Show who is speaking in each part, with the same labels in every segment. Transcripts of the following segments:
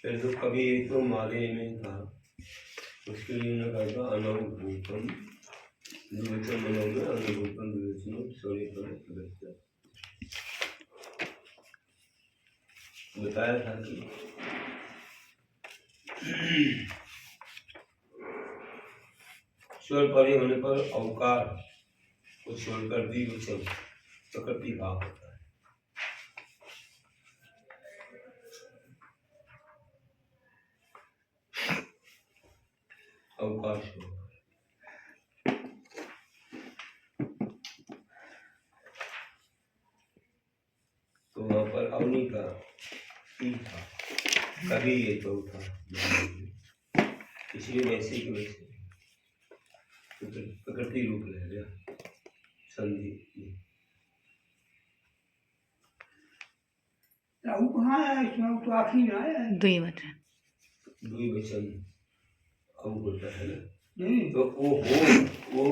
Speaker 1: फिर तो कभी एक तो माले में था, उसके लिए न कहता अनुभूतम द्विवचन मनोगे, अनुभूतम द्विवचन स्वरूप बताया था कि स्वर परे होने पर अवकार को छोड़कर द्विवचन प्रकृति भाव होता है। अवकाश हो तो वहां पर अवनी का ई था, कभी ये चौथा, इसलिए वैसे के वैसे प्रकृति रूप रह गया संधि में।
Speaker 2: कहाँ है इसमें? तो आखिरी में आया है
Speaker 1: द्विवचन अब होता है ना,
Speaker 2: नहीं
Speaker 1: तो वो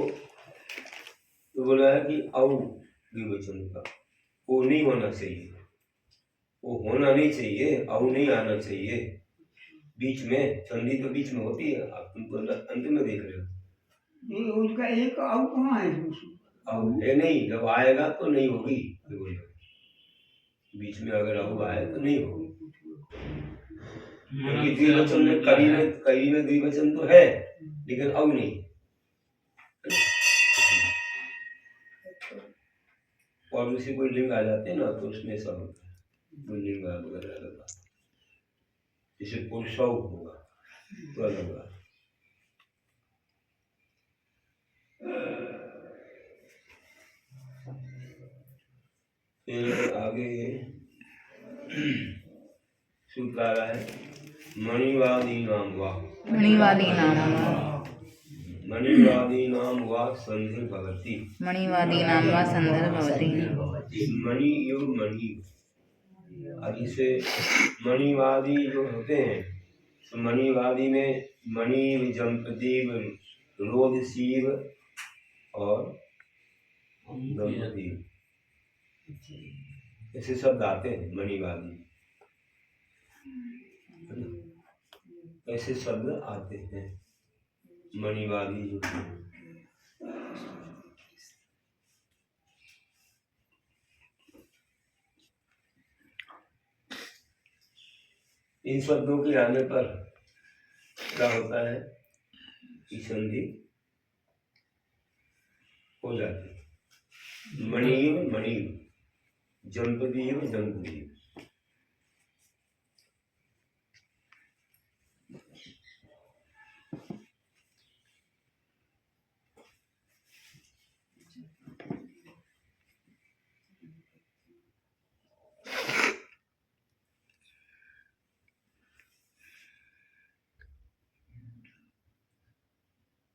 Speaker 1: तो बोला है कि औ द्विवचन का वो नहीं होना चाहिए, वो होना नहीं चाहिए, औ नहीं आना चाहिए बीच में। संधि तो बीच में होती है, आप तुमको अंत में देख रहे हो।
Speaker 2: ये उसका एक अब कहाँ है उसमें?
Speaker 1: अब है नहीं, जब आएगा तो नहीं होगी, बीच में अगर अब आए तो नहीं होगी, क्योंकि द्विवचन में कई में द्विवचन तो है लेकिन अब नहीं। और उसी कोई लिंग आ जाते हैं ना तो उसमें सब होता है, पुल्लिंग वगैरह अलग, जैसे पुरुषौ होगा तो अलग बात। फिर आगे सूत्र आ रहा है मणिवादी नाम वा,
Speaker 3: मणिवादी नाम वा,
Speaker 1: मणिवादी नाम वा संधि भवति,
Speaker 3: मणिवादी नाम वा संधि भवति।
Speaker 1: मणि यो मणि, अब इसे मणिवादी जो होते हैं तो मणिवादी में मणि जमपदीव रोध शिव और दंपति ऐसे शब्द आते हैं मणिवादी, ऐसे शब्द आते हैं मणिवादी जो हैं। इन शब्दों के आने पर क्या होता है कि संधि हो जाती है। मणिव मणिव, जंपदीव जंपदीव।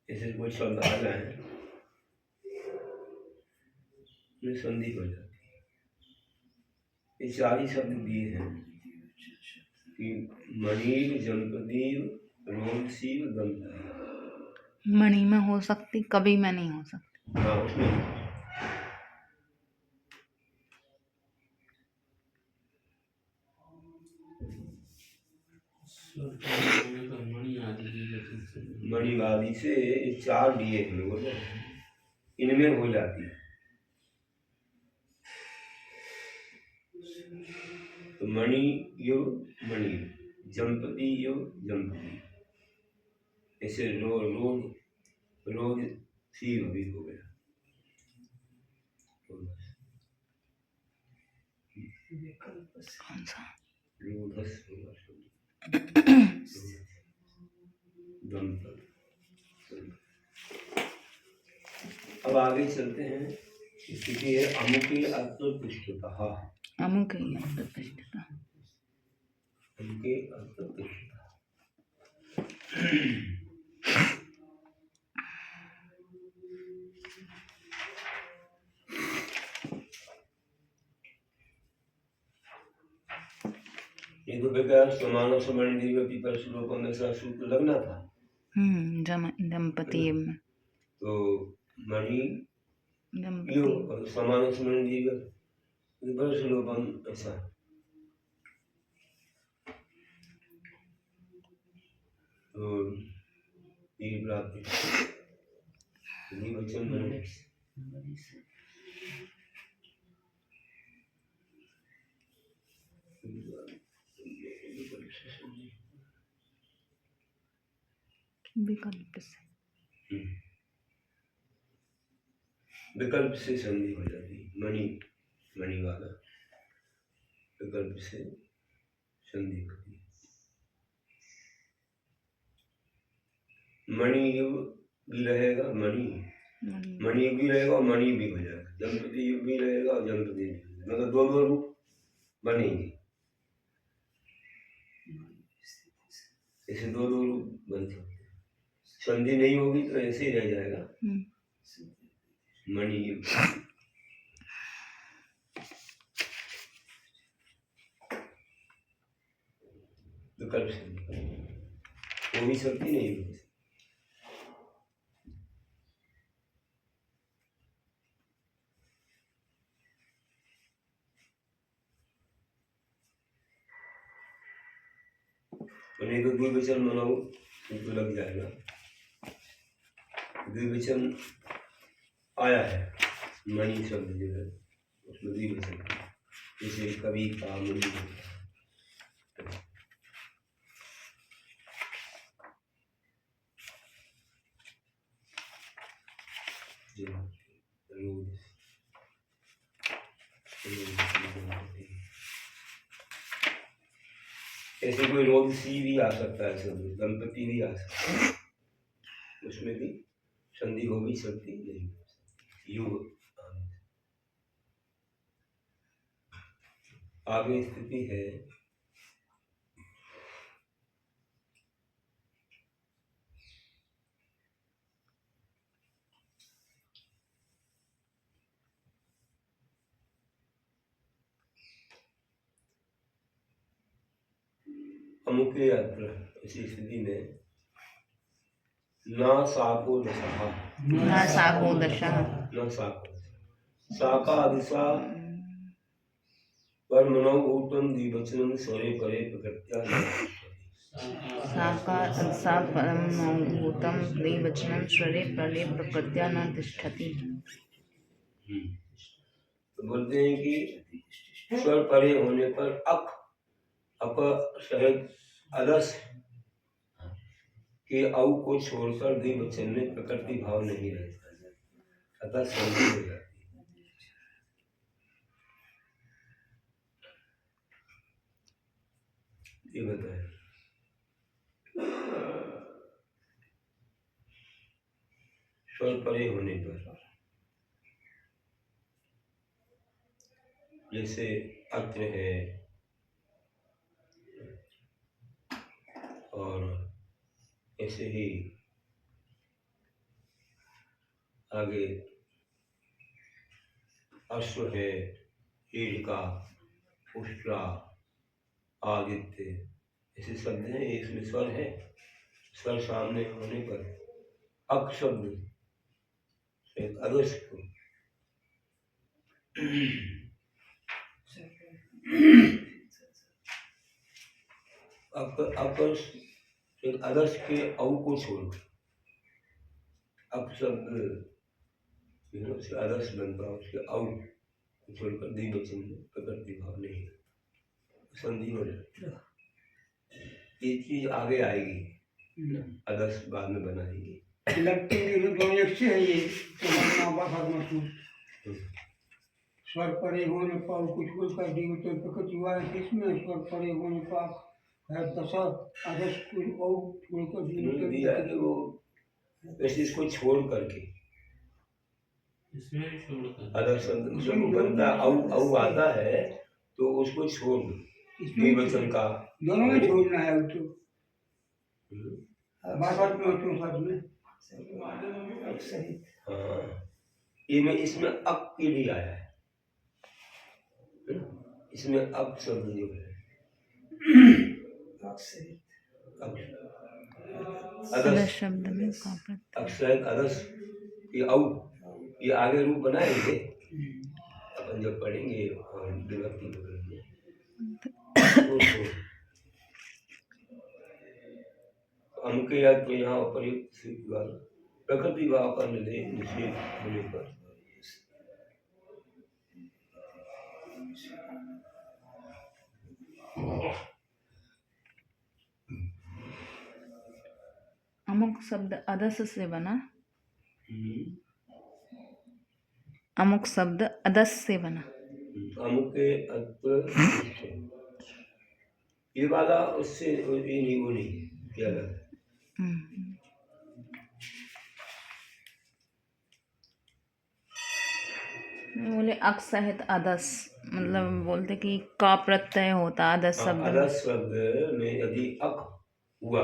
Speaker 1: ऐसे कोई शब्द आ जाए तो संधि हो जाती है। ये चार ही शब्द दिए हैं कि मणिव जंपदीव रोमशीव दंपदीव।
Speaker 3: मणि में हो सकती, कभी में नहीं हो सकती।
Speaker 1: हाँ उसमें मणिवादी से चार दिए हैं लोगों ने, इनमें हो जाती है। तो मणि यो मणि, जंपति यो जंपति, ऐसे रोज शिव भी हो गया।
Speaker 3: कौन सा?
Speaker 1: रोधस होगा दंपति। अब आगे चलते हैं, स्थिति है अमुके अर्थपुष्टता,
Speaker 3: अमुक ही अर्थपुष्टता।
Speaker 1: अमुके अर्थपुष्टता। ये तो बेकार समानों समान दीर्घ पर श्लोकों में सा सूत्र लगना था।
Speaker 3: दंपति में
Speaker 1: तो मणि
Speaker 3: दंपति
Speaker 1: यो समान समान दीर्घ पर श्लोकम ऐसा तो तीन प्राप्ति द्विवचन बने।
Speaker 3: विकल्प से
Speaker 1: विकल्प से संधि हो जाती है। मणि मणि वाला विकल्प से संधि होती है। मणि युग भी रहेगा, मणि मणि युग भी रहेगा और मणि भी हो जाएगा। जमपति युग भी रहेगा और जमपति भी हो जाएगा। मतलब दो दो रूप बनेंगे। ऐसे दो दो रूप बन सकते हैं। संधि नहीं होगी तो ऐसे ही रह जाएगा मणि युग। विकल्प से वो भी शक्ति नहीं होगी। नहीं तो द्विवचन बनाओ तो लग जाएगा। द्विवचन आया है मणि शब्द जो है उसमें द्विवचन, जैसे कवि का मणि ऐसे कोई रोग सी भी आ सकता है, शब्द गणपति भी आ सकता है, उसमें भी संधि हो भी सकती नहीं। युग आगे स्थिति है अमुके यात्रा। इसी स्थिति में न साको दशा,
Speaker 3: न साको दशा,
Speaker 1: न साको साका दिशा पर मनोभूतम द्विवचनम स्वरे परे प्रकृत्या
Speaker 3: साका सा परम भूतम द्विवचनम स्वरे प्रलय प्रकृत्या न तिष्ठति।
Speaker 1: तो बोलते हैं कि स्वर परे होने पर अक अप सहित अदस के औ को छोड़कर द्विवचन में प्रकृति भाव नहीं रहता, अतः संधि हो जाती है। ये बताए स्वर परे होने पर, जैसे अत्र है और ऐसे ही आगे अश्व है, ईड़का, उष्ट्रा, आदित्य, ऐसे शब्द हैं। इसमें स्वर है, स्वर सामने होने पर अक शब्द अदश को अदश के औ को छोड़ अप शब्द उसके अदश बनता, उसके औ को छोड़कर द्विवचन में प्रकृति भाव नहीं है, संधि हो जाती है। ये चीज आगे आएगी, अदश बाद में बनाएंगे।
Speaker 2: लगते हैं दोनों एक से है ये स्वर परे होने पर कुछ कुछ कर दी तो प्रकृति हुआ है। किसमें स्वर परे होने पर है दशा आदर्श कुछ और छोड़कर दी
Speaker 1: दिया है वो वैसे इसको छोड़ करके आदर्श शब्द जब बनता औ आता है तो उसको छोड़ दो, द्विवचन का
Speaker 2: दोनों में छोड़ना है तो बार में तो साथ में
Speaker 1: हाँ, ये में इसमें अप के लिए आया है, इसमें अप शब्द जो है
Speaker 3: अदश शब्द में
Speaker 1: अक्षर अदश ये औ ये आगे रूप बनाएंगे अपन जब पढ़ेंगे और विभक्ति पकड़ेंगे तो के अर्थ में यहाँ उपयुक्त से द्वारा प्रकृति भाव का निषेध होने पर
Speaker 3: अमुक शब्द अदस से बना, अमुक शब्द अदस से बना।
Speaker 1: अमुक के अर्थ ये वाला उससे ये नहीं, वो नहीं है, क्या अलग है।
Speaker 3: बोले अक सहित अदस, मतलब बोलते कि का प्रत्यय होता अदस शब्द में।
Speaker 1: अदस शब्द में यदि अक हुआ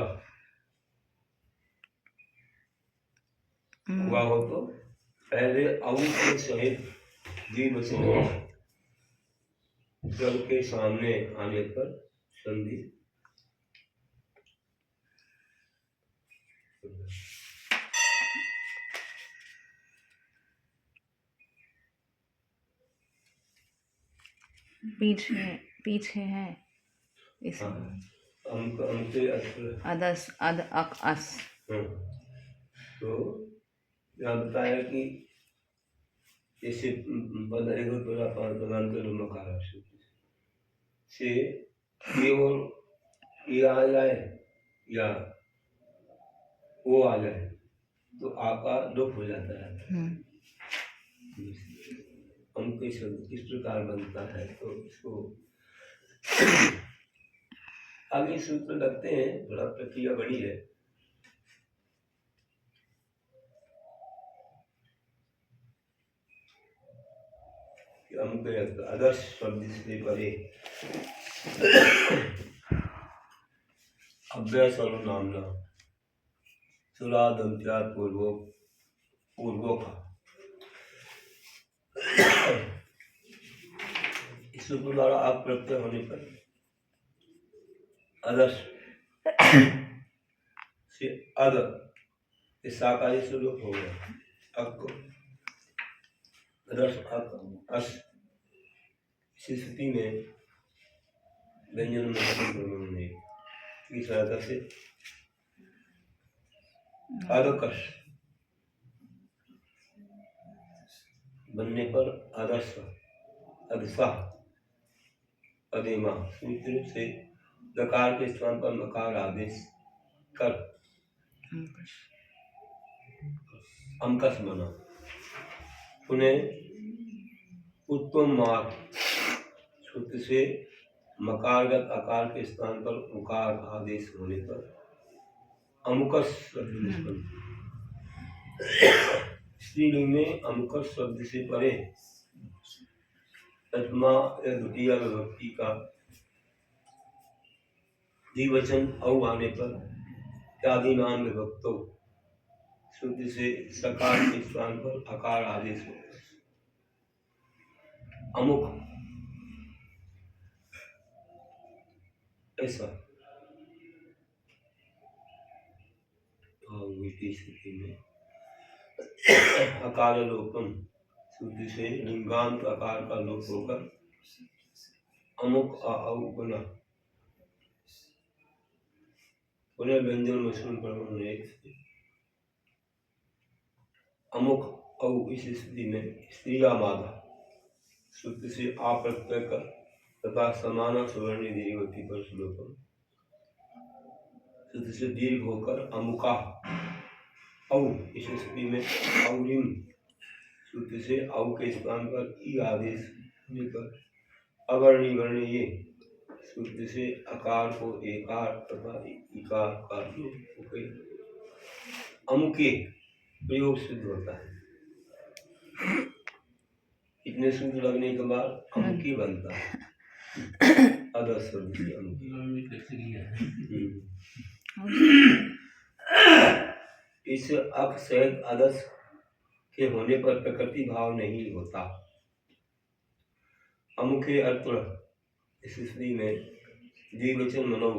Speaker 1: हो तो पहले अउ के सहित द्विवचन जल के सामने आने पर संधि
Speaker 3: पीछे है इस अदस अद अक अस।
Speaker 1: तो यहाँ बताया कि जैसे मकार से ये और ये आ जाए या वो आ जाए तो आपका दुख हो जाता है। हमको किस प्रकार बनता है तो इसको आगे सूत्र लगते हैं, थोड़ा प्रक्रिया बड़ी है। हमको आदर्श शब्द से परे अभ्यास नामना सुरादंत्यार पूर्वों का इस सूत्र द्वारा आप प्रत्यय होने पर आदर्श से अद इस साकारी स्वरूप हो गया। अक आदर्श अस इसी स्थिति में व्यंजन में की सहायता से आदकश बनने पर आदर्श अदसा अदेमा सूत्र से दकार के स्थान पर मकार आदेश कर अंकस बना। पुनः उत्तम मार्ग सूत्र से मकारगत आकार के स्थान पर उकार आदेश होने पर अमुकस शब्द निष्पन्न। स्त्रीलिंग में अमुकस शब्द से परे प्रथमा या द्वितीय विभक्ति का द्विवचन औ आने पर इत्यादि नाम विभक्तो शुद्ध से सकार के स्थान पर अकार आदेश हो। अमुक ऐसा स्थिति में अकार लोपम शुद्ध से लिंगांत आकार का लोप होकर अमुक औ बना। पुनः व्यंजन मशरूम पर अमुक औ इस स्थिति में स्त्रिया मादा शुद्ध से आप प्रत्यय कर तथा समाना सुवर्ण दीर्घवती पर श्लोकम शुद्ध से दीर्घ होकर अमुका औ इस स्थिति में औरिम शुद्ध से औ के स्थान पर ई आदेश होने पर अवर्णी वर्ण ये शुद्ध से आकार को एकार तथा इकार का अमुके प्रयोग सिद्ध होता है। इतने सूत्र लगने के बाद अमुकी बनता है। अदस इस अक सहित अदस के होने पर प्रकृति भाव नहीं होता। अमुखे अर्थ इस स्थिति में द्विवचन मनो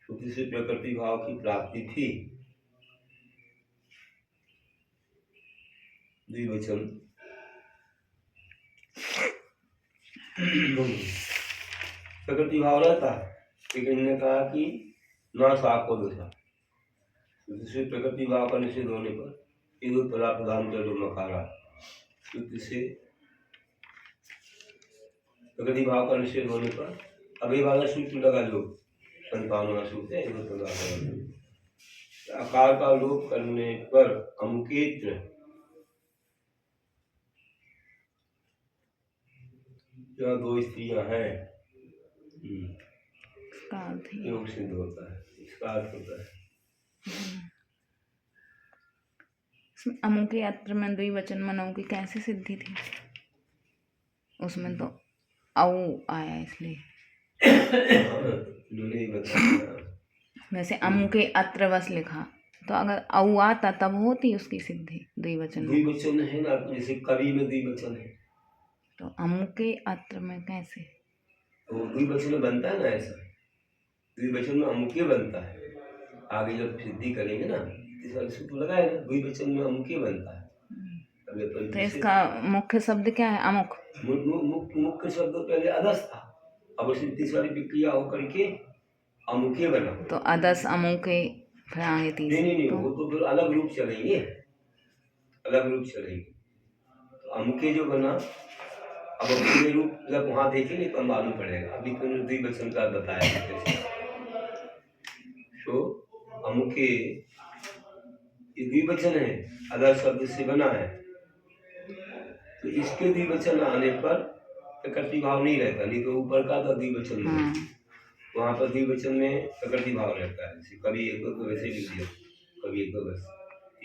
Speaker 1: श्रुति से प्रकृति भाव की प्राप्ति थी। द्विवचन प्रकृति भाव रहता, लेकिन ने कहा कि ना साको दशा दूसरे प्रकृति भाव का निषेध होने पर एक परा प्रधान कर दो मकारा, शुद्ध से प्रकृति भाव का निषेध होने पर अभी वाला सूत्र लगा लो, संतानवा सूत्र है, आकार का लोप करने पर अमुकेत्र जहाँ दो स्त्रियां हैं,
Speaker 3: इसका अर्थ ही
Speaker 1: योग सिद्ध होता है, इसका अर्थ होता है।
Speaker 3: इसमें अमुके अत्र में द्विवचन मनऊ की कैसे सिद्धि थी? उसमें तो औ आया इसलिए।
Speaker 1: इन्होंने ही बताया।
Speaker 3: वैसे अमुके अत्र बस लिखा, तो अगर औ आता तब होती उसकी सिद्धि द्विवचन में।
Speaker 1: द्विवचन है ना, जैसे कवि में द्विवचन है,
Speaker 3: तो अमुके अत्र में कैसे?
Speaker 1: तो द्विवचन में बनता है ना, ऐसा द्विवचन में अमुके बनता है। आगे जब सिद्धि करेंगे ना, इस वाले सूत्र लगाए ना, द्विवचन में अमुके बनता है। अभी अपन
Speaker 3: तो इसका मुख्य शब्द क्या है? अमुक।
Speaker 1: मुख्य शब्द पहले अदस था, अब सिद्धि वाली विक्रिया होकर के अमुके बना।
Speaker 3: तो अदस अमुके फिर आगे तीसरे।
Speaker 1: नहीं, वो तो फिर अलग रूप चलेंगे, अलग रूप चलेंगे। तो अमुके जो बना, अब पूरे रूप जब वहां देखेंगे तो मालूम पड़ेगा। अभी तो द्विवचन का बताया कैसे। तो अमुके ये द्विवचन है, अदर शब्द से बना है, तो इसके द्विवचन आने पर प्रकृति भाव नहीं रहता, नहीं तो ऊपर का था द्विवचन में, वहां पर द्विवचन में प्रकृति भाव रहता है। जैसे कभी एक तो वैसे लिख दिया, कभी एक तो बस।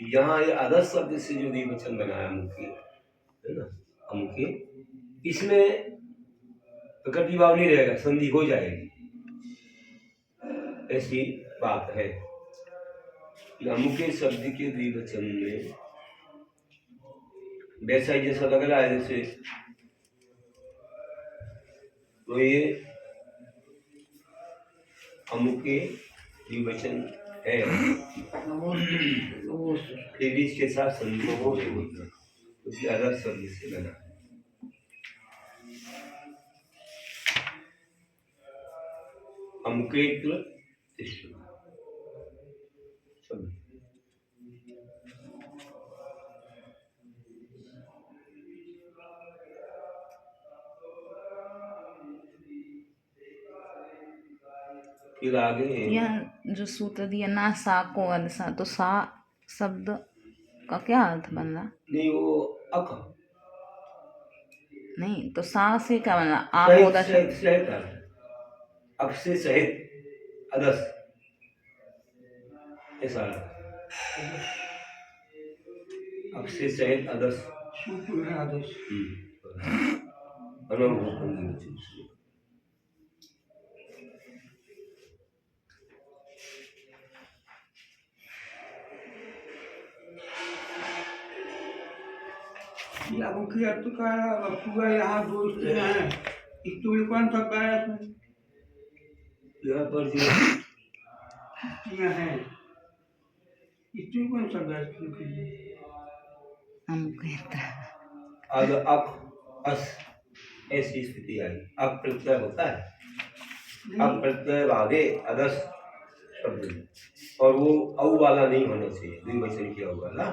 Speaker 1: यहाँ ये अदर शब्द से जो द्विवचन बनाया अमुके, है ना, अमुके, इसमें प्रकृति भाव नहीं रहेगा, संधि हो जाएगी, ऐसी बात है। अमुके शब्द के द्विवचन में वैसा ही जैसा लग रहा है, जैसे तो ये अमुके द्विवचन है, फिर भी इसके साथ संधि हो गई, क्योंकि अदर शब्द से बना है। अमुके फिर आगे
Speaker 3: यह जो सूत्र दिया ना, सा को अलसा, तो सा शब्द का क्या अर्थ बन रहा?
Speaker 1: नहीं, वो अक
Speaker 3: नहीं, तो सा से क्या बन रहा? आ
Speaker 1: सहित
Speaker 3: होगा
Speaker 1: सहित सहित अर्थ, अक से सहित अदस, ऐसा अक से सहित अदस
Speaker 2: सूत्र है आदर्श। अमुके अर्थ का पूरा यहाँ दो स्त्रियां हैं, स्त्री कौन सा पाया इसमें?
Speaker 1: यहाँ पर जो
Speaker 2: स्त्रियां हैं, स्त्री कौन सा पाया इसमें?
Speaker 3: अमुके अत्र।
Speaker 1: अग अक अस, ऐसी स्थिति आई। अक प्रत्यय होता है, अक प्रत्यय आगे अदस शब्द में, और वो औ वाला नहीं होना चाहिए, द्विवचन किया हुआ ना,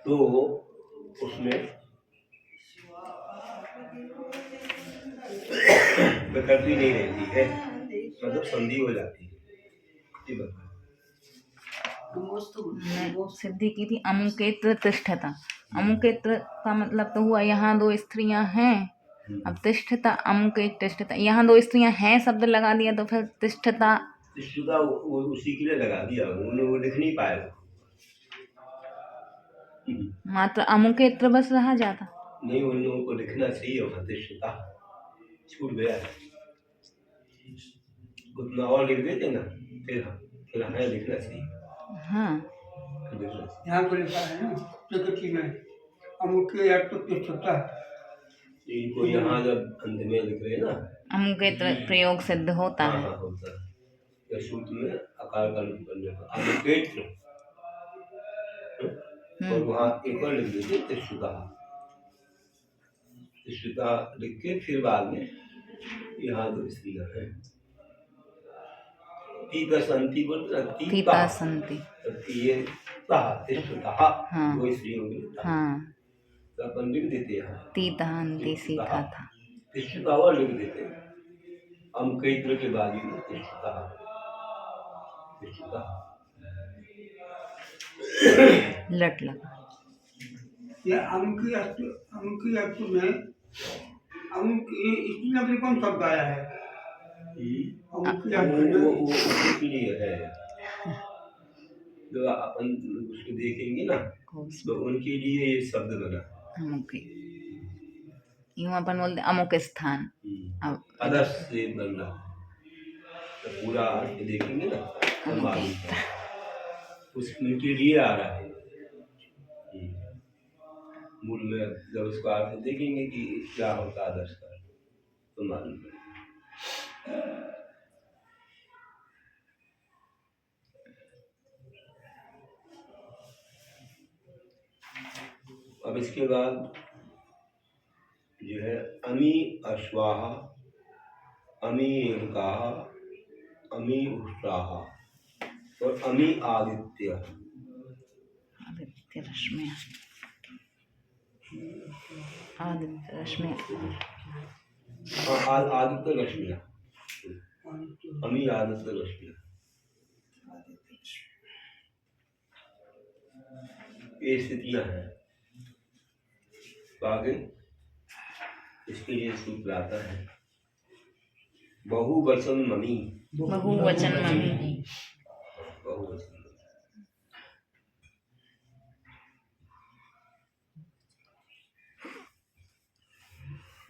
Speaker 1: तो उसमें प्रकृति नहीं रहती है, मतलब संधि हो जाती है।
Speaker 3: मैं सिद्धि की थी अमुकेत्र तिष्ठता। अमुकेत्र का मतलब तो हुआ यहाँ दो स्त्रियां हैं, अब तिष्ठता अमुके तिष्ठता, यहाँ दो स्त्रियां हैं शब्द लगा दिया, तो फिर तिष्ठता
Speaker 1: वो उसी के लिए लगा दिया, उन्होंने वो लिख नहीं पाया।
Speaker 3: मात्र अमुकेत्र बस रहा जाता।
Speaker 1: नहीं, उन लोगों को लिखना चाहिए वहाँ तिष्ठता, छूट गया है, उतना और लिख देते ना, फिर हमें लिखना चाहिए।
Speaker 3: हाँ,
Speaker 2: यहाँ तो लिखा है ना प्रकृति में अमुके अर्थ तिष्ठता,
Speaker 1: इनको यहाँ जब अंत में लिख रहे हैं ना,
Speaker 3: अमुकेत्र प्रयोग सिद्ध होता है।
Speaker 1: हाँ होता है, या सूत्र में आकार का रूप करने पर अमुकेत्र, और वहाँ एक और लिख दीजिए तिष्ठता, तिष्ठता लिख के फिर बाद में यहाँ दो स्त्रियां हैं, तीता संति बोलते ना,
Speaker 3: तीता संति।
Speaker 1: तो ये ता तिष्ठता
Speaker 3: हाँ।
Speaker 1: दो स्त्री हो गई ता।
Speaker 3: हाँ,
Speaker 1: तो अपन लिख देते हैं यहाँ
Speaker 3: तीता अंति सीखा था।
Speaker 1: तिष्ठता और लिख देते हैं। हम कई तरह के बाजी में तिष्ठता तिष्ठता
Speaker 3: लट लगा।
Speaker 2: ये अमुकी अस्तु में अमुकी इसलिए अपने कौन शब्द आया है? अमुकी अस्तु में
Speaker 1: वो उसके लिए है। जो अपन उसको देखेंगे ना तो उनके लिए ये शब्द बना।
Speaker 3: अमुक, यूं अपन बोलते अमुक स्थान। अब
Speaker 1: अदर्श से बन रहा है, तो पूरा अर्थ देखेंगे ना तो मालूम है उनके लिए आ रहा है। मूल में जब उसका अर्थ देखेंगे कि क्या होता है आदर्श का तो मालूम है। अब इसके बाद जो है अमी अश्वाहा, अमी एकाहा, अमी उष्ट्राहा और अमी आदित्य।
Speaker 3: आदित्य रश्मि, आदित्य रश्मि,
Speaker 1: आदित्य रश्मिया, अमी आदित्य रश्मिया, ये स्थितियां हैं। तो आगे इसके लिए सूत्र आता है बहुवचन मणि।
Speaker 3: बहुवचन मणि,
Speaker 1: बहुवचन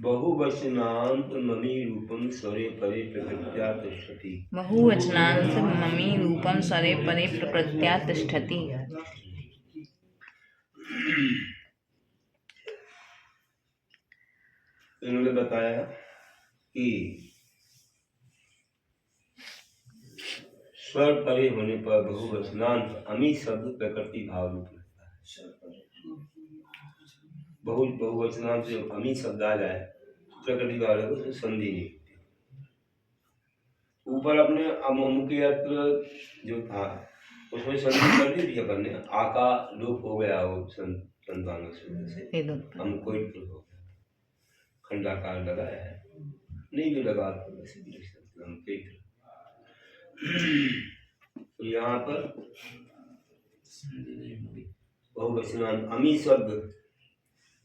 Speaker 1: बहुवचनांत मणि रूपम स्वरे परे प्रकृत्या तिष्ठति।
Speaker 3: बहुवचनांत मणि रूपम स्वरे परे प्रकृत्या तिष्ठति।
Speaker 1: इन्होंने बताया कि स्वर परे होने पर बहुवचनांत अमी शब्द प्रकृति भाव रूप लगता है। बहुवचनांत जो अमी शब्द आ जाए प्रकृति भाव लगे उसमें संधि नहीं होती। ऊपर अपने अमुकयत्र जो था उसमें संधि कर दी थी अपन ने, आका लोप हो गया वो संतान से हम कोई हो गया, खंडाकार लगाया है, नहीं भी लगा तो वैसे भी लिख सकते हम कई। तो यहाँ पर बहुवचनांत अमी शब्द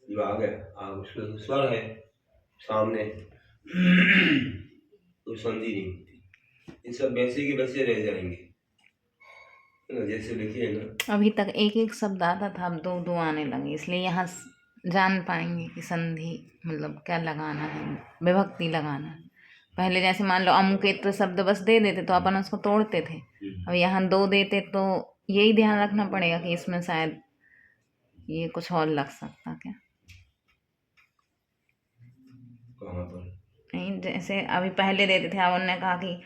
Speaker 1: जो आ गया उसमें स्वर है सामने तो संधि नहीं होती। ये सब वैसे के वैसे रह जाएंगे जैसे लिखे ना। अभी तक एक एक शब्द आता था, अब दो दो आने लगे, इसलिए यहाँ जान पाएंगे कि संधि मतलब क्या लगाना है, विभक्ति लगाना है। पहले जैसे मान लो अमुकेत्र शब्द बस दे देते तो अपन उसको तोड़ते थे, अब यहाँ दो देते तो यही ध्यान रखना पड़ेगा कि इसमें शायद ये कुछ और लग सकता क्या। नहीं, जैसे अभी पहले देते थे, अब उन्होंने कहा कि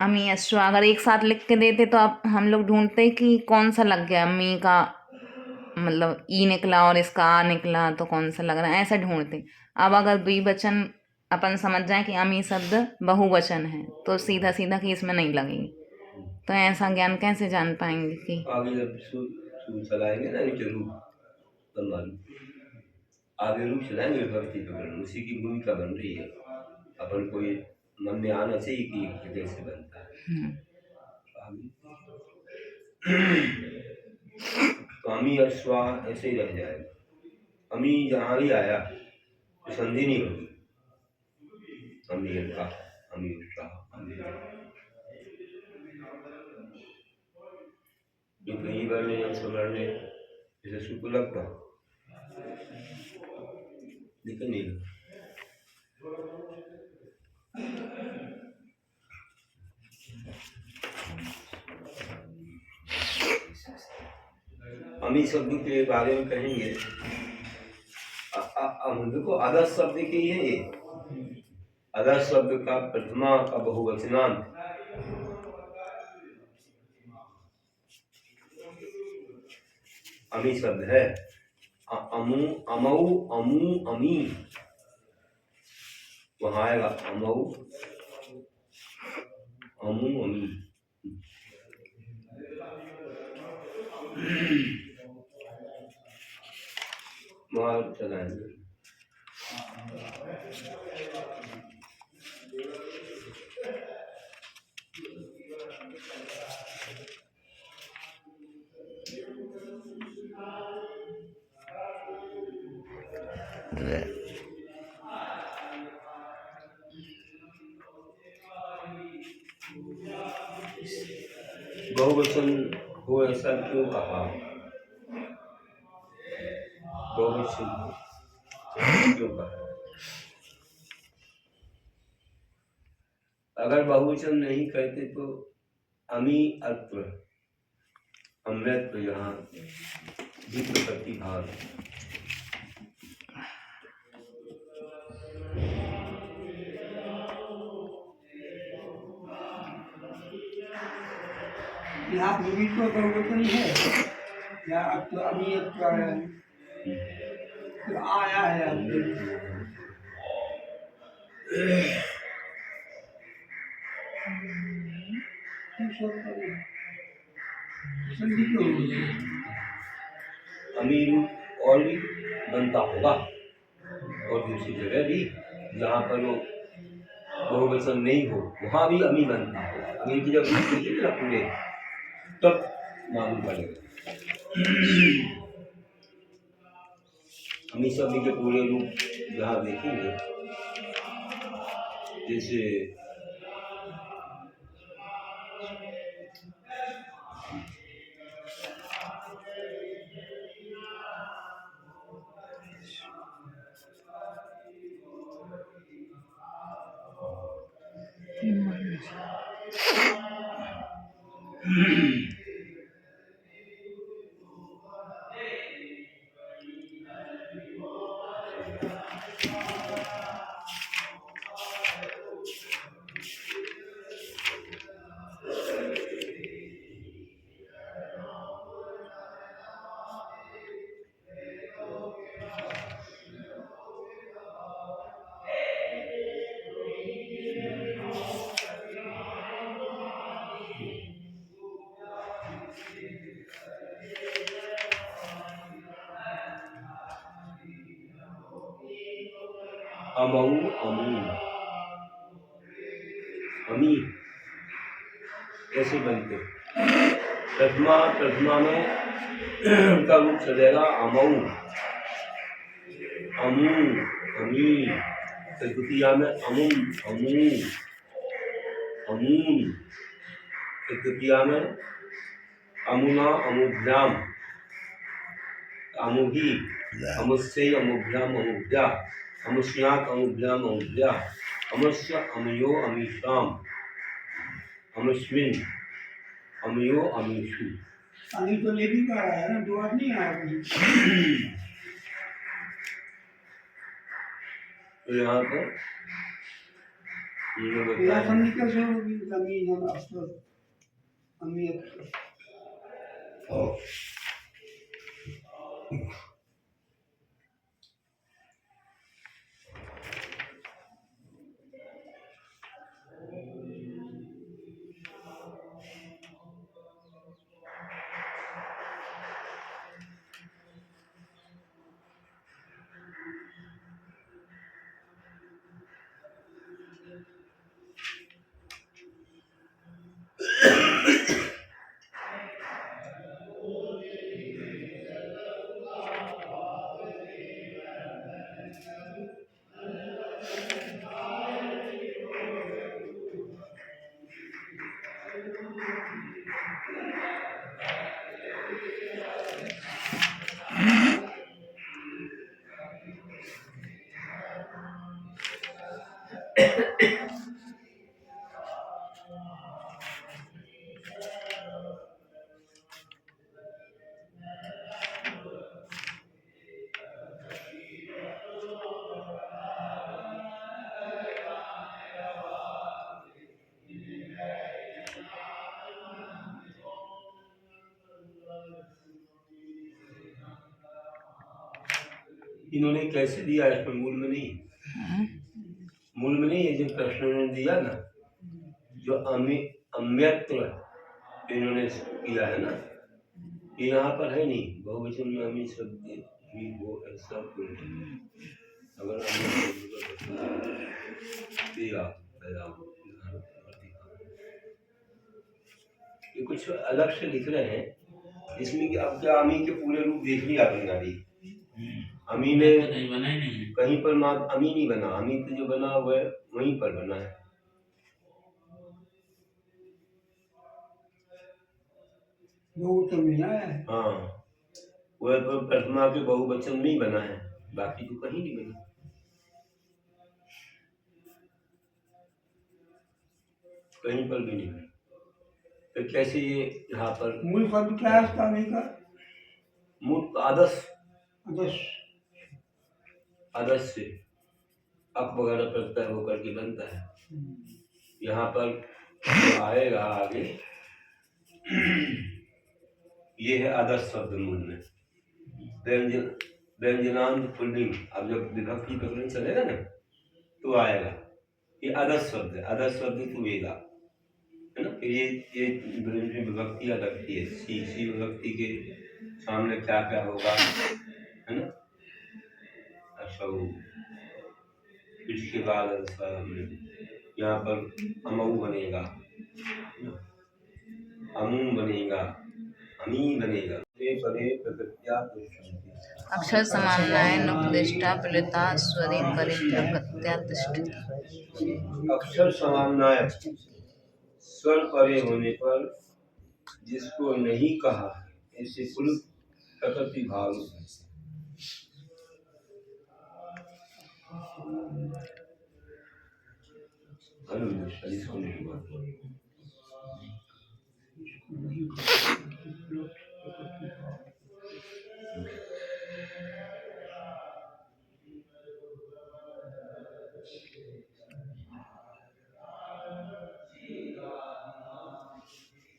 Speaker 1: अमी अश्व अगर एक साथ लिख के देते तो अब हम लोग ढूंढते कि कौन सा लग गया, अम्मी का मतलब ई निकला और इसका आ निकला तो कौन सा लग रहा है, ऐसा ढूंढते। अब अगर द्विवचन अपन समझ जाए कि अमी शब्द बहुवचन है तो सीधा सीधा कि इसमें नहीं लगेगी, तो ऐसा ज्ञान कैसे जान पाएंगे कि आगे जब चलाएंगे ना आगे रूप चलाएंगे विभक्ति का, उसी की भूमिका बन रही है। अपन कोई मन में आना चाहिए कि कैसे बनता है। तो अमी अश्वा ऐसे ही रह जाएगा। अमी जहाँ भी आया तो संधि नहीं होगी। अमी का अमी उसका जो कहीं वर्ण या स्वर्ण जैसे शुक्ल लगता लेकिन नहीं अमी शब्द के बारे में कहेंगे। देखो आदर्श शब्द की है ये, आदर्श शब्द का प्रथमा का बहुवचनांत अमी शब्द है। अमु अमऊ अमू अमी वहां आएगा अमऊ अमू अमी। माल चलाएंगे। बहुवचन हो ऐसा क्यों कहा? बहुवचन हो क्यों कहा? अगर बहुवचन नहीं कहते तो अमी अत्व अमृत यहाँ विप्र प्रतिभाग।
Speaker 2: यहाँ भी तो बहुवचन है या अब तो अभी तो आया है अब संधि क्यों हो गई?
Speaker 1: अमीर और भी बनता होगा और दूसरी जगह भी जहाँ पर वो बहुवचन नहीं हो वहाँ भी अमी बनता होगा। अमीर की जब देखिए ना पूरे तब मालूम पड़ेगा। अमी शब्द के पूरे रूप जहाँ देखेंगे जैसे अमऊ अमू अमी कैसे बनते? प्रथमा में उनका रूप चलेगा अमऊ अमू अमी। तृतीया में अमुम अमू अमून। तृतीया में अमुना अमुभ्याम अमुही अमुष्य अमुभ्याम अमुभ्या अमुष्यात अमुभ्याम अमुभ्या अमुष्य अमयो अमीशाम अमुष्मिन अमयो अमीशु।
Speaker 2: अभी तो लेवी का आया है ना, दो आदमी आया है।
Speaker 1: तो यहाँ पर ये
Speaker 2: या
Speaker 1: बताया
Speaker 2: संधि कैसे होगी? जमीन हम अक्सर अमीर
Speaker 1: इन्होंने कैसे दिया इसमें मूल में नहीं, मूल में नहीं है। जो प्रश्न उन्होंने दिया ना, जो अमी अम्यत्र इन्होंने किया है ना, ये यहाँ पर है नहीं, बहुवचन में अमी शब्द ही वो ऐसा बोलते हैं। अगर ये कुछ अलग से लिख रहे हैं इसमें कि अब क्या अमी के पूरे रूप देख लिया आपने अभी। अमी में
Speaker 4: नहीं बना ही नहीं।
Speaker 1: कहीं पर मात्र अमी नहीं बना, अमी तो जो बना हुआ है वहीं पर बना है।
Speaker 2: बहुवचन में आया है।
Speaker 1: हाँ, वह तो प्रथमा के बहुवचन में ही बना है, बाकी तो कहीं नहीं बना। कहीं पर भी नहीं बना। तो कैसे ये यहाँ पर
Speaker 2: मूल शब्द क्या है इसका अमी का?
Speaker 1: मूल आदर्श,
Speaker 2: आदर्श।
Speaker 1: आदर्श से अप वगैरह प्रत्यय होकर के बनता है। यहाँ पर जो आएगा आगे ये है आदर्श शब्द मूल में व्यंजन, व्यंजनांत पुल्लिंग। अब जब विभक्ति प्रकरण चलेगा ना तो आएगा ये आदर्श शब्द है। आदर्श शब्द तो वेगा है ना। फिर ये विभक्ति लगती है, सी विभक्ति के सामने क्या क्या होगा है ना। अच्छा, इसके बाद यहाँ पर अमऊ बनेगा, अमू बनेगा, अमी बनेगा। परे प्रकृत्या
Speaker 3: अक्षर समानाय नुपदिष्टा प्लुता स्वरे परे प्रकृत्या तिष्ठति।
Speaker 1: अक्षर समानाय स्वर परे होने पर जिसको नहीं कहा ऐसे कुल प्रकृति भाव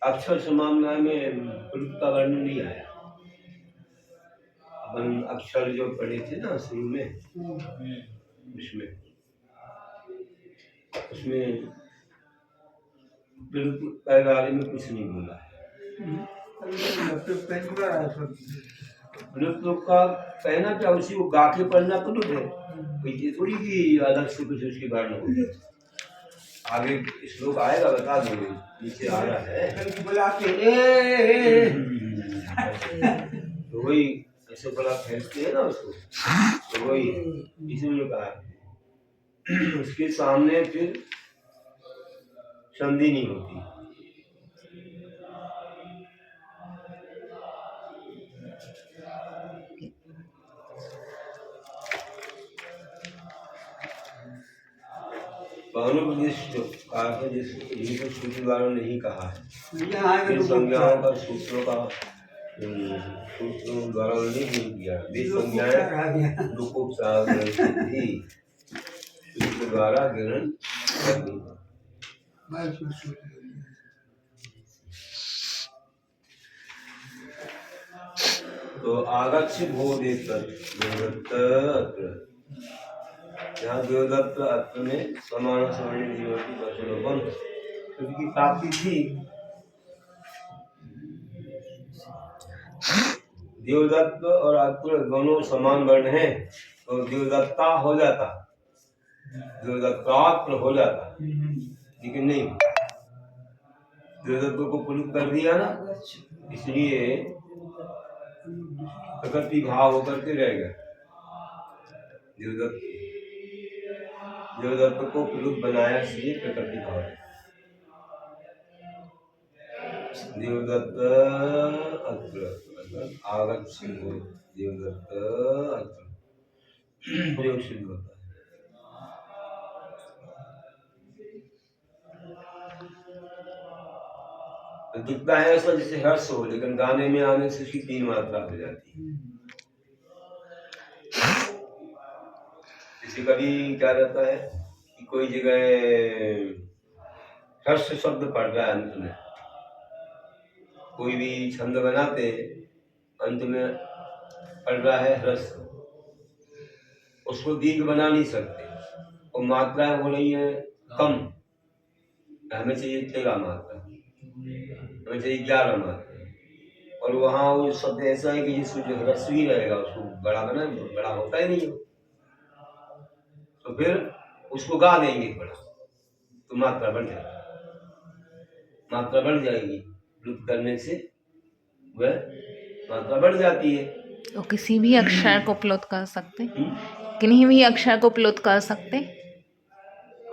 Speaker 1: अक्षर समानाय में पुरुष का वर्णन नहीं आया। अपन अक्षर जो पढ़े थे ना शुरू में, उसमें बिल्कुल बारे में कुछ नहीं बोला है। लोग का कहना क्या, उसी को गा के पढ़ना तो है, ये थोड़ी कि अलग से कुछ उसके बारे में हो। आगे श्लोक आएगा, बता दोगे, नीचे आ रहा है
Speaker 2: बुला के
Speaker 1: तो वही ऐसे बड़ा फैलते है ना उसको, तो वही इसलिए कहा उसके सामने फिर संधि नहीं होती। जिनको सूत्र द्वारा नहीं कहा है, संज्ञाओं का सूत्रों का सूत्रों द्वारा नहीं किया, संज्ञाएं लोकोपचार सूत्र द्वारा ग्रहण करनी। तो आगच्छ भो देवदत्त, यहाँ देवदत्त अत्र में समान स्वर्ण जीवती वचनोपम क्योंकि प्राप्ति थी। देवदत्त और अत्र दोनों समान वर्ण हैं तो देवदत्ता हो जाता, देवदत्तात्र हो जाता, लेकिन नहीं, देवदत्त को पुलिस कर दिया ना, इसलिए प्रकृति भाव होकर के रह गया। देवदत्त को पुरुष बनाया, इसलिए प्रकृति भाव है। देवदत्त अत्र आगच्छ देवदत्त अत्र प्रयोग सिद्ध होता है। तो दिखता है ऐसा जैसे हर्ष हो, लेकिन गाने में आने से उसकी 3 मात्रा हो जाती है। जैसे कभी क्या रहता है कि कोई जगह हर्ष शब्द पढ़ रहा है, अंत में कोई भी छंद बनाते अंत में पढ़ रहा है हर्ष, उसको दीर्घ बना नहीं सकते और मात्राएं हो रही है कम, हमें चाहिए तेरा मात्रा, हमें चाहिए 11 मात्रा। और वहाँ वो शब्द ऐसा है कि जिसको जो ह्रस्व ही रहेगा उसको बड़ा बना, बड़ा होता ही नहीं है, तो फिर उसको गा देंगे बड़ा, तो मात्रा बढ़ जाएगी, मात्रा बढ़ जाएगी, प्लुत करने से वह मात्रा बढ़ जाती है।
Speaker 3: तो किसी भी अक्षर को प्लुत कर सकते, किन्हीं भी अक्षर को प्लुत कर सकते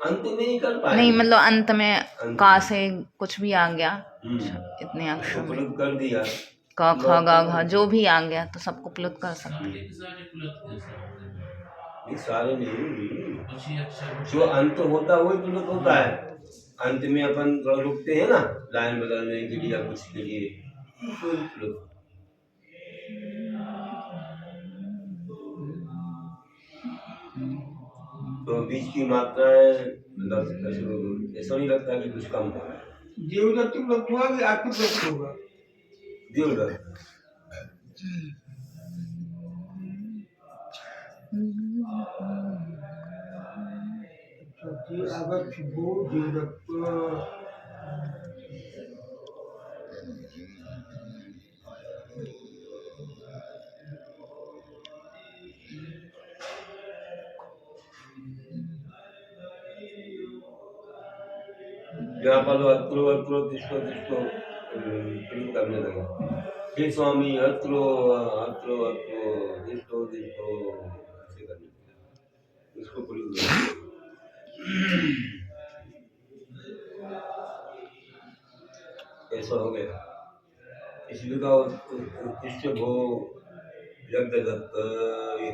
Speaker 1: अंत नहीं कर
Speaker 3: नहीं,
Speaker 1: पाएंगे,
Speaker 3: मतलब अंत में
Speaker 1: अंत
Speaker 3: का
Speaker 1: में।
Speaker 3: से कुछ भी आ गया इतने
Speaker 1: उसको
Speaker 3: अक्षर में,
Speaker 1: प्लुत कर दिया,
Speaker 3: क ख ग घ जो भी आ गया तो सबको प्लुत कर सकते।
Speaker 1: नहीं सारे नहीं, जो अंत होता है वही प्लुत होता है। अंत में अपन रुकते हैं ना लाइन बदलने के लिए या कुछ के लिए, तो प्लुत। तो बीच की मात्राएं मतलब ऐसा नहीं लगता कि कुछ कम हो रहा है।
Speaker 2: देवदत्त प्लुत हुआ कि आत्मप्लुत होगा?
Speaker 1: देवदत्त
Speaker 2: आगच्छ भो देवदत्त।
Speaker 1: यहाँ पर अत्रो अत्रो तिष्ठो तिष्ठो प्लुत करने लगा, हे स्वामी अत्रो अत्रो अत्रो तिष्ठो तिष्ठो ऐसे करने लगा, इसको प्लुत बोलते हैं। ऐसा हो गया, इसलिए का उत्कृष्ट भो जगदत्त ये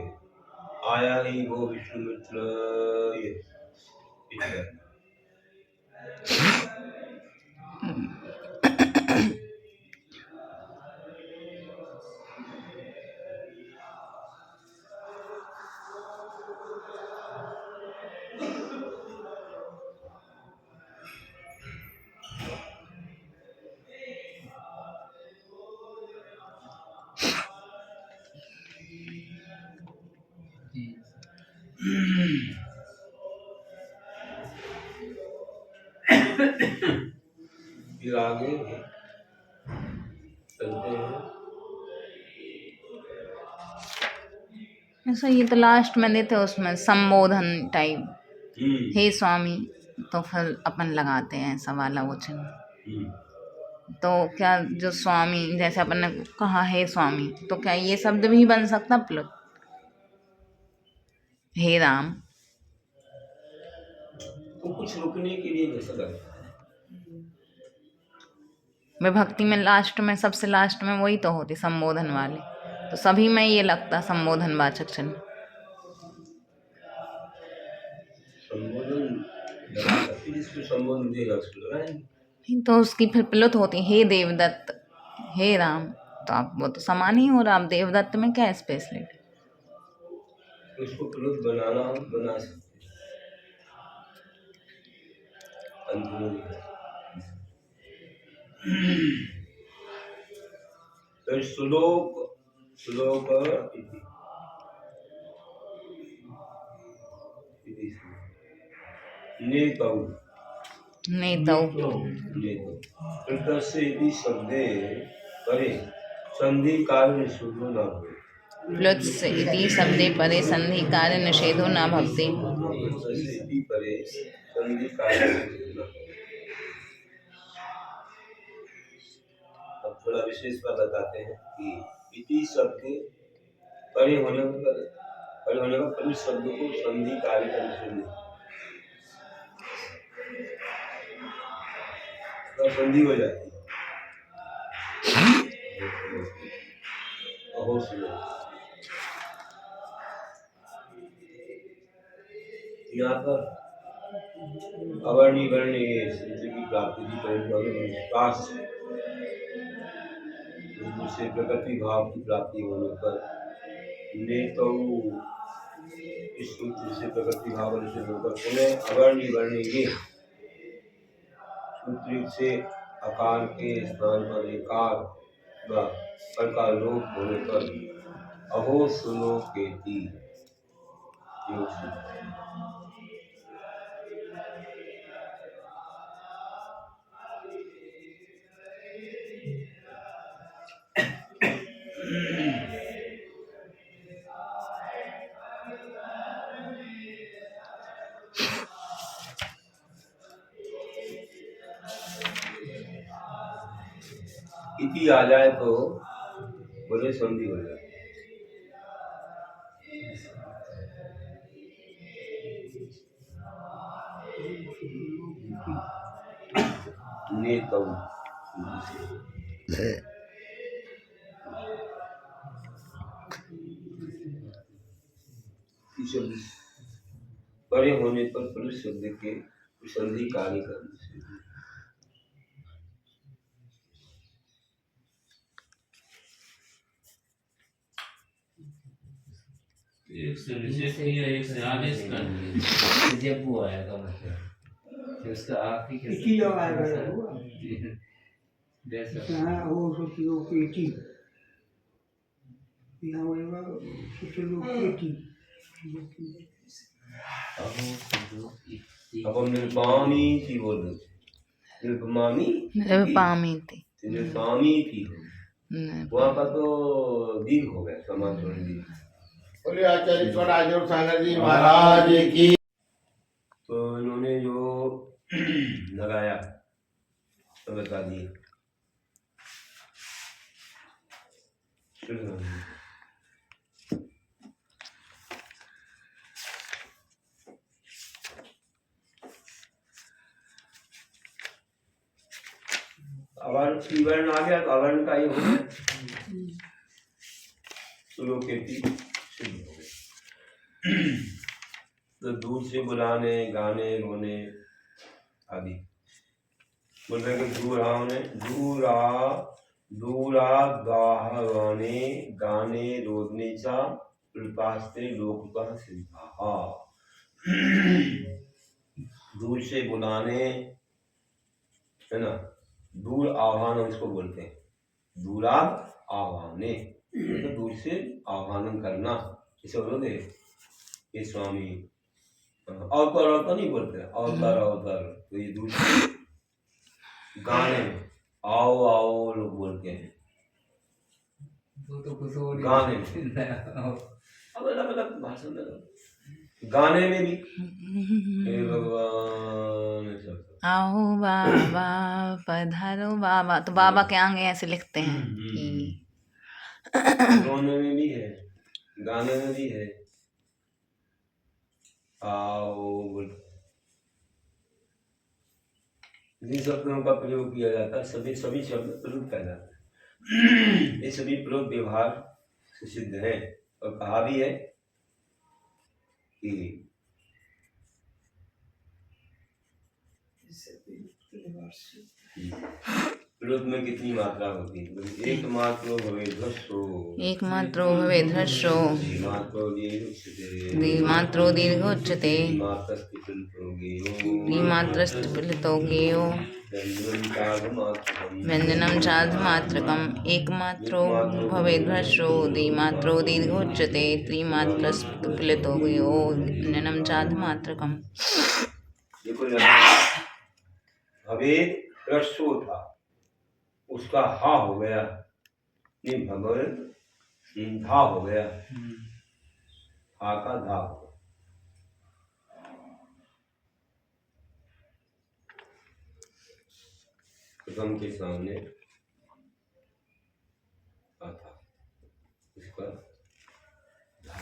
Speaker 1: आया ही वो विष्णुमित्र ये इतना। फिर आगे चलते हैं।
Speaker 3: ऐसा ये तो लास्ट में देते उसमें संबोधन टाइप, हे स्वामी, तो फिर अपन लगाते हैं ऐसा वाला वो चिन्ह। तो क्या जो स्वामी जैसे अपन ने कहा हे स्वामी, तो क्या ये शब्द भी बन सकता प्लुत, हे राम?
Speaker 1: तो कुछ रुकने के लिए जैसा लगता है।
Speaker 3: विभक्ति में लास्ट में सबसे लास्ट में वही तो होती संबोधन वाली, तो सभी में ये लगता संबोधन वाचक चिन्ह।
Speaker 1: संबोधन लगा सकते, जिसको संबोधन देगा उसको लगाएंगे।
Speaker 3: तो उसकी फिर प्लुत होती हे देवदत्त, हे राम, तो आप वो तो समान ही हो रहा, आप देवदत्त में क्या स्पेशलिटी?
Speaker 1: उसको प्लुत बनाना हो बना सकते हैं। अंत में फिर श्लोक श्लोक नेतौ
Speaker 3: नेतौ
Speaker 1: कृतस्य इति शब्दे परे संधि कार्य निषेधो न भवेत्।
Speaker 3: प्लुत्स इति शब्दे परे संधि कार्य निषेधो न भवति।
Speaker 1: कृतस्य इति परे संधि कार्य निषेधो न भवेत्। अब थोड़ा विशेष बात बताते हैं कि इति शब्द परे होने पर परे शब्द को संधि कार्य का निषेध नहीं, संधि हो जाती है। यहाँ पर अवर्णी वर्णी की प्राप्ति की परंपरा से प्रकृति भाव की प्राप्ति होने पर नेतौ इस सूत्र से प्रकृति भाव से होकर पुनः अवर्णी वर्णी ये सूत्र से आकार के स्थान पर एकार व पर का लोप होने पर अहो सुनो केति इति आ जाए तो बोले संधि हो जाए। नेतौ शब्द परे होने पर पुरुष शब्द के संधि कार्य करने से
Speaker 4: एक से निषेध किया, एक से आदेश कर दिया।
Speaker 5: जब वो आएगा मतलब कि उसका आखिरी के
Speaker 2: इसी जगह आएगा वो।
Speaker 5: जैसा
Speaker 2: यहाँ वो सोचियो पेटी, यहाँ होगा सोचियो पेटी।
Speaker 1: अब हम निर्पामी की बोल रहे थे। निर्पमामी
Speaker 3: निरुपामीति
Speaker 1: निर्पामी की हो वहाँ का तो दीर्घ हो गया समाज थोड़ी दीर्घ।
Speaker 6: बोले आचार्य स्वराज सागर जी महाराज की।
Speaker 1: तो इन्होंने जो लगाया तो बता दिए। अवर्ण त्रिवर्ण आ गया तो अवर्ण का ये हो गया सुलोकेति सिद्ध हो गया। तो दूर से बुलाने गाने रोने आदि बोल रहे कि दूरा गाने गाने रोदनेचा प्रपास्ते लोकता सिद्धा। दूर से बुलाने है ना, दूर आह्वान इसको बोलते हैं। दूरा आह्वाने मतलब दूर से आह्वान करना। इसे बोलोगे ये स्वामी अवतार नहीं बोलते अवतार तो ये दूर से गाने में आओ आओ लोग बोलते हैं
Speaker 5: वो तो कुछ और
Speaker 1: गाने में। अब अलग अलग भाषा में गाने में भी हे भगवान ऐसा
Speaker 3: आओ बाबा पधारो बाबा, तो बाबा के आगे ऐसे लिखते हैं कि
Speaker 1: रोने में भी है गाने में भी है आओ बोल। जिन शब्दों का प्रयोग किया जाता है सभी शब्द प्रयोग किया जाता है। ये सभी प्रयोग व्यवहार से सिद्ध है और कहा भी है कि प्रयोग में कितनी मात्रा होती है। एक मात्रो भवे ध्वस्सो
Speaker 3: एकमात्रो भवेद् ह्रस्वो
Speaker 1: द्विमात्रो दीर्घोच्यते
Speaker 3: द्विमात्रो दीर्घोच्यते
Speaker 1: द्विमात्रस्त्रिपुलितो गेयो
Speaker 3: द्विमात्रस्तुलितो गेयो
Speaker 1: व्यञ्जनं चार्धमात्रकम्
Speaker 3: व्यञ्जनं चार्धमात्रकम् एकमात्रो भवेद् ह्रस्वो द्विमात्रो दीर्घोच्यते त्रिमात्रस्तुलितो गेयो व्यञ्जनं चार्धमात्रकम्।
Speaker 1: देखो भवेद ह्रस्व था उसका हा हो गया ये भगवत धा हो गया हा का धा हो गया। प्रथम के सामने था उसका धा।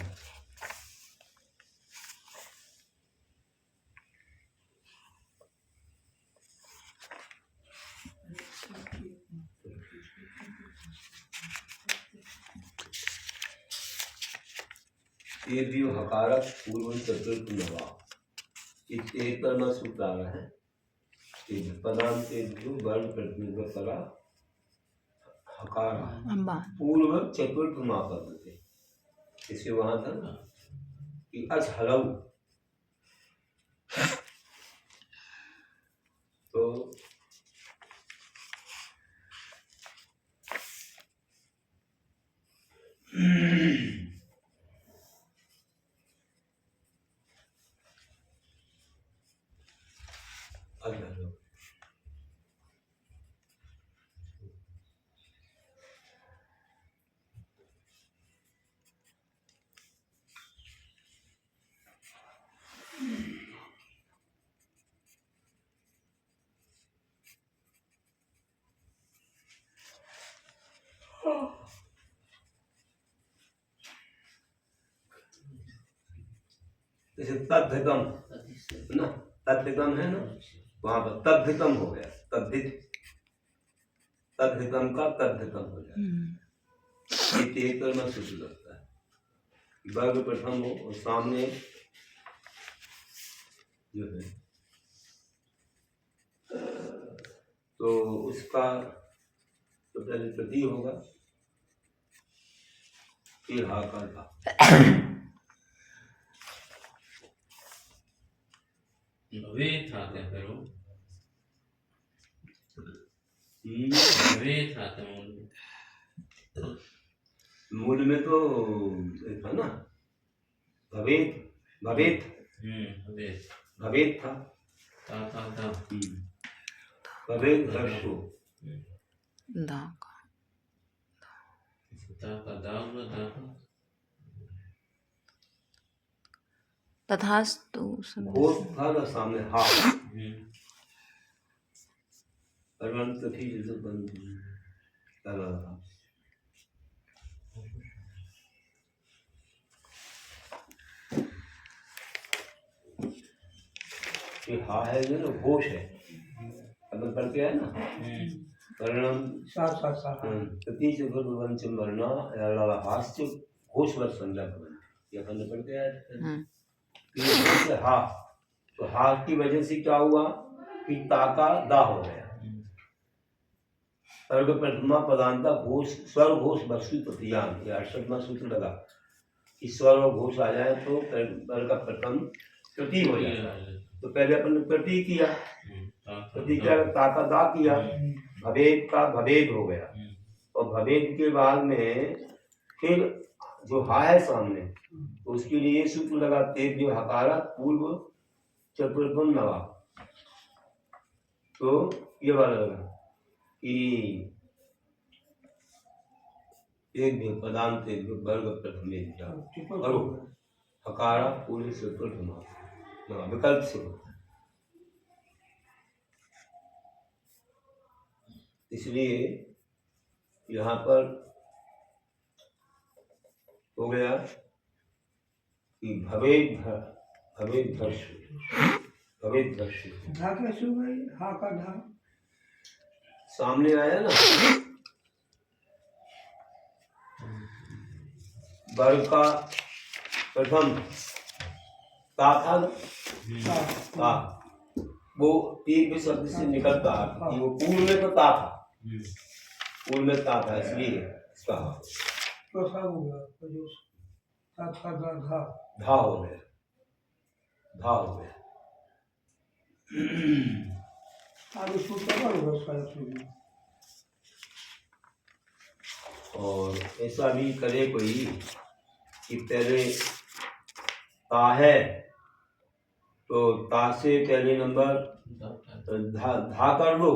Speaker 1: हकारक पूर्व चतुर्थ नवा इस एक तरह सूत्र आ रहा है पदांत वर्ण प्रतिनिधित्व करा हकार पूर्व चतुर्थ मापद थे। इसे वहां था ना कि अच हलऊ तो जैसे तद्धितम है ना, तद्धितम है ना, वहां पर तद्धितम हो गया, तद्धितम का तद्धितम हो जाए। ये एक करना सूत्र लगता है। वर्ग प्रथम हो और सामने जो है तो उसका तो पहले प्रति होगा, फिर हा का धा।
Speaker 4: भवे था क्या करो,
Speaker 1: हम्म,
Speaker 4: भवे था तो
Speaker 1: मूल में तो ये था ना, भवेत भवेत
Speaker 4: भवे
Speaker 1: भवेत था।
Speaker 4: था
Speaker 1: भवेत दर्शो,
Speaker 3: दा
Speaker 4: का दाग ना दाग
Speaker 3: तथास्तु
Speaker 1: घोष था ना सामने हा, अरवंत थी जैसे बंद कर रहा था। ये हा है जो ना घोष है, अगर करके है ना वर्णम
Speaker 2: सा
Speaker 1: तती चतुर्वंचम वर्णा हास्य घोष वर्ष संज्ञा भवन्ति, ये अपन पढ़ के आए थे। फिर हा, तो हा की वजह से क्या हुआ कि ता का दा हो गया। सर्ग प्रथमा पदांता घोष स्वर घोष वस्तु तृतीयान, ये 68वां सूत्र लगा कि स्वर और घोष आ जाए तो वर्ग का प्रथम प्रति हो जाता है। तो पहले अपन ने प्रति किया, प्रति क्या ता का दा किया, भवेद का भवेद हो गया, और भवेद के बाद में फिर जो हा है सामने, तो उसके लिए सूत्र लगा तेज जो हकारा पूर्व चतुर्थम नवा, तो ये वाला लगा कि एक भी पदांत एक वर्ग प्रथमे अरो हकारा पूर्व चतुर्थम नवा विकल्प से होता है। इसलिए यहाँ पर हो गया कि भवेद धर्ष
Speaker 2: धा कैसे हो गई, हा का धा
Speaker 1: सामने आया ना, वर्ग का प्रथम ता था ना, ता वो एक भी शब्द से निकलता है कि वो पूर्व में तो ता था, पूर्व में ता था, इसलिए इसका
Speaker 2: तो सा हो गया, तो जो सा था धा
Speaker 1: धा हो गया, धा हो गया।
Speaker 2: आगे सूत्र होगा उसका सूत्र।
Speaker 1: और ऐसा भी करे कोई कि पहले ता है तो ता से पहले नंबर धा कर लो,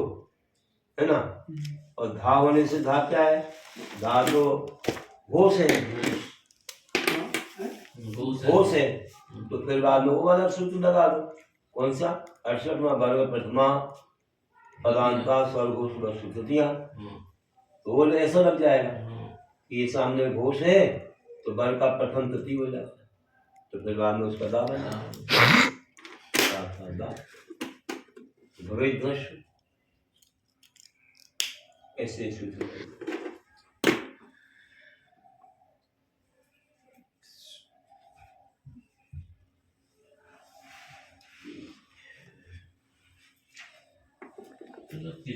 Speaker 1: है ना, और धा होने से धा क्या है, धा तो घोष है, घोष है, तो फिर बाद में वो वाला सूत्र लगा दो, कौन सा 68वां वर्ग प्रथमा पदांता स्वर्घोष वस्तु तृतीया, तो वो ऐसा लग जाएगा कि ये सामने घोष है तो वर्ग का प्रथम तृतीय हो जाता है, तो फिर बाद में उसका दा बना भवेद ऐसे सूत्र।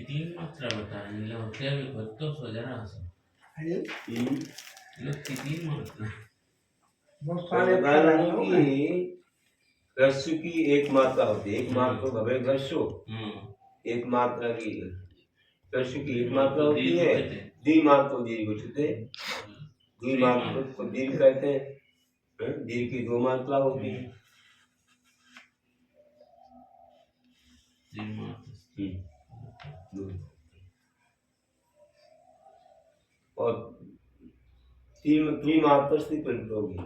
Speaker 4: तीन मात्रा बताएंगे क्या भी बत्तों सो जरा से लोग तीन मात्रा
Speaker 2: बहुत
Speaker 1: तो
Speaker 2: सारे
Speaker 1: बता रहा हूँ कि ह्रस्व की एक मात्रा होती है, एक मात्रा भवे ह्रस्व, एक मात्रा की ह्रस्व की एक मात्रा होती है, द्विमात्र दीर्घ उच्चते, द्विमात्र को दीर्घ कहते हैं, दीर्घ की दो मात्रा होती है। और त्रिमात्र से प्रयुक्त होगी,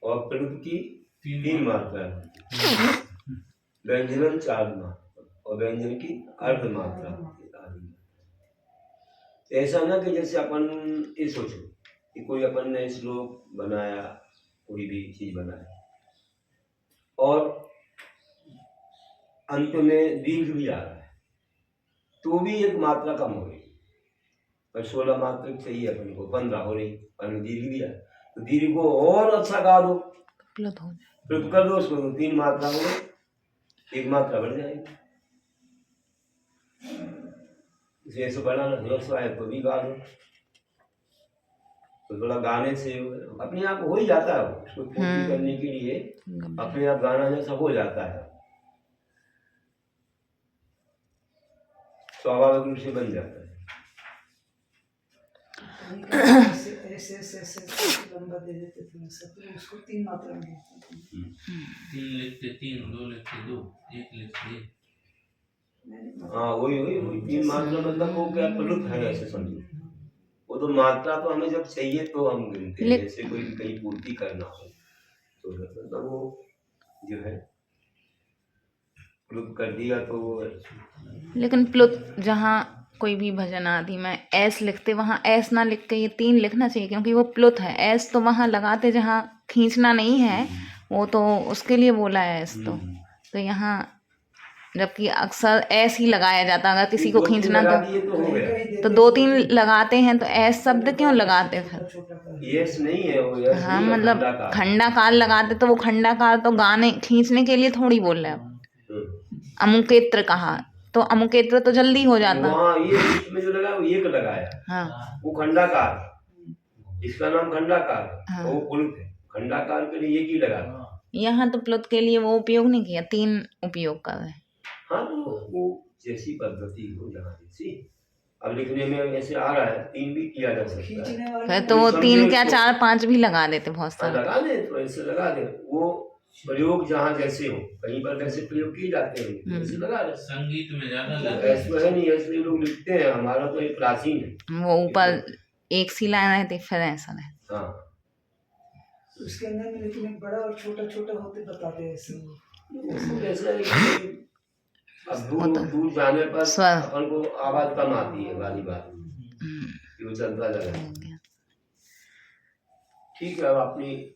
Speaker 1: और प्रयुक्त की तीन मात्रा है, व्यंजन 4 मात्रा और व्यंजन की अर्ध मात्रा। ऐसा ना कि जैसे अपन ये सोचो कि कोई अपन ने श्लोक बनाया कोई भी चीज बनाए, और अंत में दीर्घ भी आ रहा है, तो भी एक मात्रा कम हो रही, पर 16 मात्रा चाहिए अपन को, 15 हो रही, पर दीर्घ भी है, तो दीर्घ को और अच्छा गा दो,
Speaker 3: प्लुत हो जाए।
Speaker 1: फिर कर दो उसको, तो 3 मात्रा हो गई, 1 मात्रा बढ़ जाएगी। जैसे बढ़ाना है तो भी गा दो, तो थोड़ा गाने से अपने आप हो ही जाता है, उसको पूर्ति करने के लिए अपने आप गाना जैसा हो जाता है, स्वाभाविक रूप से बन जाता है।
Speaker 7: ऐसे ऐसे ऐसे ऐसे लंबा दे देते थे सब, तो उसको 3 मात्रा में देते थे।
Speaker 4: 3 लिखते 3, 2 लिखते 2, 1 लिखते 1।
Speaker 1: हाँ वही वही वही 3 मात्रा, मतलब वो क्या प्लुत है ऐसे समझो, वो तो मात्रा तो हमें जब चाहिए तो हम गिनते हैं, जैसे कोई भी कहीं पूर्ति करना हो तो मतलब वो जो है प्लुत कर दिया तो वो।
Speaker 3: लेकिन प्लुत जहाँ कोई भी भजन आदि में एस लिखते, वहाँ एस ना लिख के ये 3 लिखना चाहिए, क्योंकि वो प्लुत है। एस तो वहाँ लगाते जहाँ खींचना नहीं है, वो तो उसके लिए बोला है एस तो यहाँ जबकि अक्सर एस ही लगाया जाता, अगर किसी को खींचना तो 2-3 लगाते हैं, तो एस शब्द क्यों लगाते फिर?
Speaker 1: यस नहीं है वो, यस
Speaker 3: हाँ
Speaker 1: नहीं है,
Speaker 3: मतलब
Speaker 1: खंडाकार।
Speaker 3: खंडाकार लगाते, तो वो खंडाकार तो गाने खींचने के लिए थोड़ी बोल रहे हैं। अमुकेत्र कहा तो अमुकेत्र तो जल्दी हो जाता।
Speaker 1: वहाँ ये इसमें जो लगा वो एक लगाया,
Speaker 3: हाँ
Speaker 1: वो खंडाकार, इसका नाम खंडाकार है,
Speaker 3: हाँ।
Speaker 1: वो प्लुत है, खंडाकार के लिए एक ही लगा।
Speaker 3: यहाँ तो प्लुत के लिए वो उपयोग नहीं किया, 3 उपयोग कर रहे।
Speaker 1: हाँ तो वो जैसी पद्धति हो जहाँ जैसी, अब लिखने में ऐसे आ रहा है 3 भी किया जा सकता है,
Speaker 7: खींचने वाले
Speaker 3: फिर तो वो 3 क्या 4-5 भी लगा देते बहुत
Speaker 1: हाँ,
Speaker 3: सारे।
Speaker 1: लगा दे तो ऐसे लगा दे, वो प्रयोग जहाँ जैसे हो, कहीं पर वैसे प्रयोग किए जाते हैं वैसे लगा दे।
Speaker 4: संगीत में ज्यादा
Speaker 1: ऐसे है नहीं, ऐसे लोग लिखते हैं, हमारा तो ये प्राचीन है।
Speaker 3: वो ऊपर एक सी लाइन रहती, फिर ऐसा रहता।
Speaker 1: हाँ
Speaker 7: उसके अंदर में लेकिन एक बड़ा और छोटा छोटा होते बताते हैं ऐसे।
Speaker 1: उसमें ऐसा है कि अब दूर दूर जाने पर
Speaker 3: स्वर।
Speaker 1: अपन को आवाज कम आती है, वाली बात कि वो चलता जाएगा।
Speaker 3: हो गया।
Speaker 1: ठीक है, अब अपनी